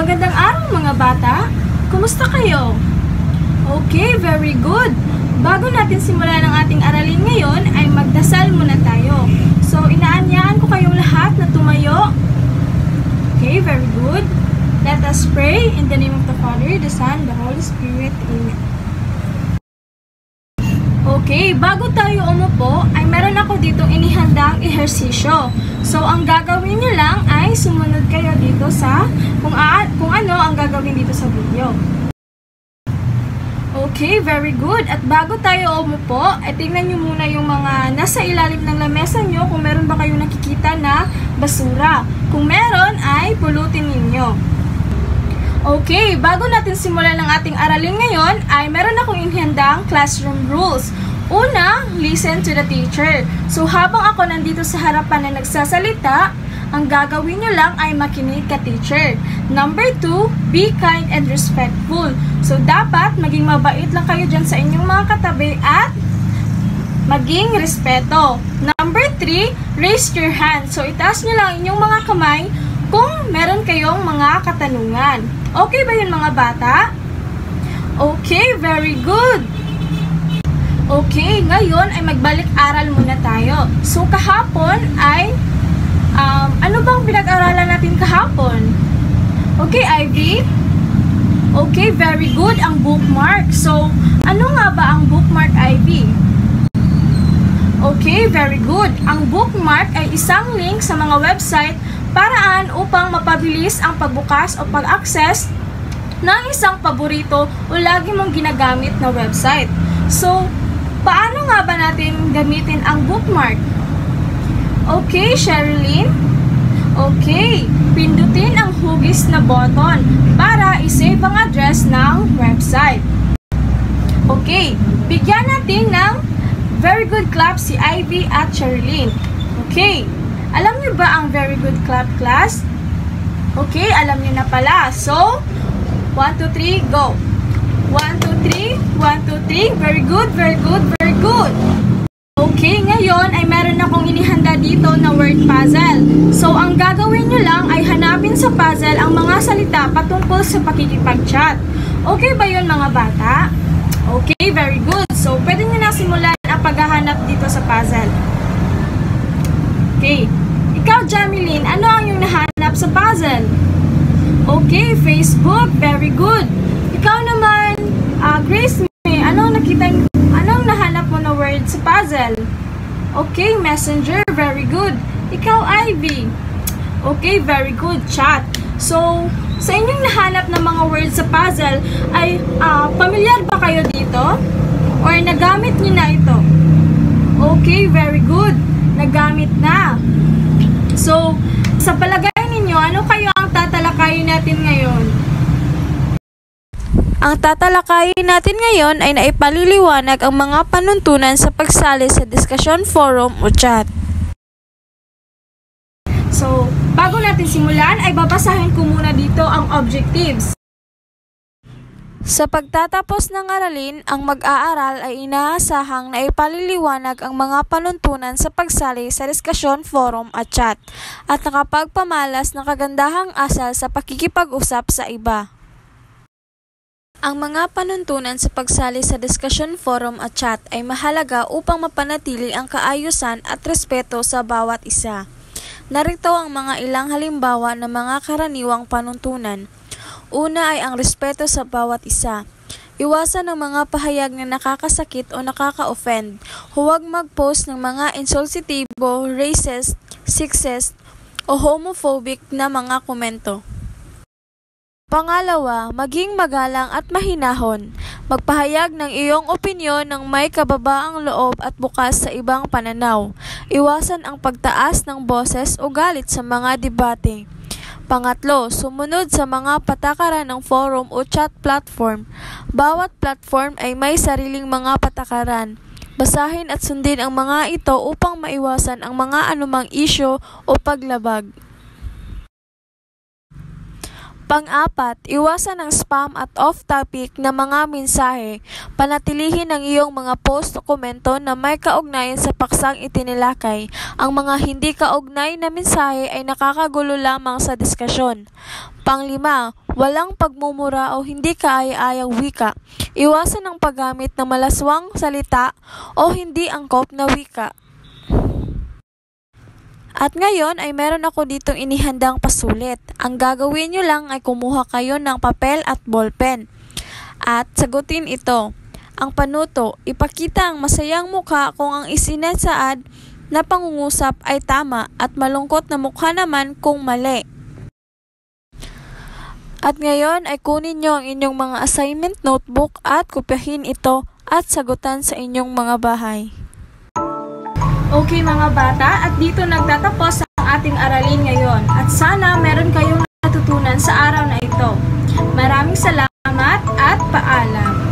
Magandang araw mga bata! Kumusta kayo? Okay, very good! Bago natin simulan ang ating aralin ngayon ay magdasal muna tayo. So, inaanyaan ko kayong lahat na tumayo. Okay, very good. Let us pray in the name of the Father, the Son, the Holy Spirit. Amen. Okay, bago tayo umupo, ay meron ako ditong inihandang ehersisyo. So, ang gagawin nyo lang ay sumunod kayo dito sa kung ano ang gagawin dito sa video. Okay, very good. At bago tayo umupo, ay tingnan nyo muna yung mga nasa ilalim ng lamesa nyo kung meron ba kayong nakikita na basura. Kung meron, ay pulutin ninyo. Okay, bago natin simulan ang ating aralin ngayon, ay meron akong inihandang classroom rules. Una, listen to the teacher. So, habang ako nandito sa harapan na nagsasalita, ang gagawin nyo lang ay makinig ka teacher. Number 2, be kind and respectful. So, dapat maging mabait lang kayo dyan sa inyong mga katabi at maging respeto. Number 3, raise your hand. So, itaas nyo lang inyong mga kamay kung meron kayong mga katanungan. Okay ba yun mga bata? Okay, very good. Okay, ngayon ay magbalik-aral muna tayo. So, kahapon ay, ano bang pinag-aralan natin kahapon? Okay, Ivy? Okay, very good. Ang bookmark. So, ano nga ba ang bookmark, Ivy? Okay, very good. Ang bookmark ay isang link sa mga website paraan upang mapabilis ang pagbukas o pag-access ng isang paborito o lagi mong ginagamit na website. So, paano nga ba natin gamitin ang bookmark? Okay, Sherilyn? Okay, pindutin ang hugis na button para isave ang address ng website. Okay, bigyan natin ng very good clap si Ivy at Sherilyn. Okay, alam niyo ba ang very good clap class? Okay, alam niyo na pala. So, 1, 2, 3, go! 1, 2, 3, 1, 2, 3, very good, very good, very good! Okay, ngayon ay meron akong inihanda dito na word puzzle. So, ang gagawin nyo lang ay hanapin sa puzzle ang mga salita patungkol sa pakikipag-chat. Okay ba yun mga bata? Okay, very good. So, pwede nyo na simulan ang paghahanap dito sa puzzle. Okay. Ikaw, Jameline, ano ang iyong nahanap sa puzzle? Okay, Facebook. Very good. Ikaw naman, Grace, anong nahanap mo na word sa puzzle? Okay, Messenger. Very good. Ikaw, Ivy. Okay, very good. Chat. So, sa inyong nahanap na mga words sa puzzle, ay pamilyar ba kayo dito? Or nagamit niyo na ito? Okay, very good. Nagamit na. So, sa palagay ninyo, ano kayo ang tatalakayin natin ngayon? Ang tatalakayin natin ngayon ay naipaliliwanag ang mga panuntunan sa pagsali sa discussion forum o chat. So, bago natin simulan, ay babasahin ko muna dito ang objectives. Sa pagtatapos ng aralin, ang mag-aaral ay inaasahang na ipaliliwanag ang mga panuntunan sa pagsali sa diskusyon, forum at chat, at nakapagpamalas ng kagandahang asal sa pakikipag-usap sa iba. Ang mga panuntunan sa pagsali sa diskusyon, forum at chat ay mahalaga upang mapanatili ang kaayusan at respeto sa bawat isa. Narito ang mga ilang halimbawa ng mga karaniwang panuntunan. Una ay ang respeto sa bawat isa. Iwasan ang mga pahayag na nakakasakit o nakaka-offend. Huwag mag-post ng mga insulsitibo, racist, sexist, o homophobic na mga komento. Pangalawa, maging magalang at mahinahon. Magpahayag ng iyong opinyon ng may kababaang loob at bukas sa ibang pananaw. Iwasan ang pagtaas ng boses o galit sa mga debate. Pangatlo, sumunod sa mga patakaran ng forum o chat platform. Bawat platform ay may sariling mga patakaran. Basahin at sundin ang mga ito upang maiwasan ang mga anumang isyu o paglabag. Pang-apat, iwasan ang spam at off-topic na mga mensahe. Panatilihin ang iyong mga post o komento na may kaugnayan sa paksang itinilakay. Ang mga hindi kaugnay na mensahe ay nakakagulo lamang sa diskusyon. Pang-lima, walang pagmumura o hindi kaaya-ayang wika. Iwasan ang paggamit ng malaswang salita o hindi angkop na wika. At ngayon ay meron ako ditong inihandang pasulit. Ang gagawin nyo lang ay kumuha kayo ng papel at ballpen at sagutin ito. Ang panuto, ipakita ang masayang mukha kung ang isinasaad na pangungusap ay tama at malungkot na mukha naman kung mali. At ngayon ay kunin nyo ang inyong mga assignment notebook at kopyahin ito at sagutan sa inyong mga bahay. Okay mga bata, at dito nagtatapos ang ating aralin ngayon. At sana meron kayong natutunan sa araw na ito. Maraming salamat at paalam.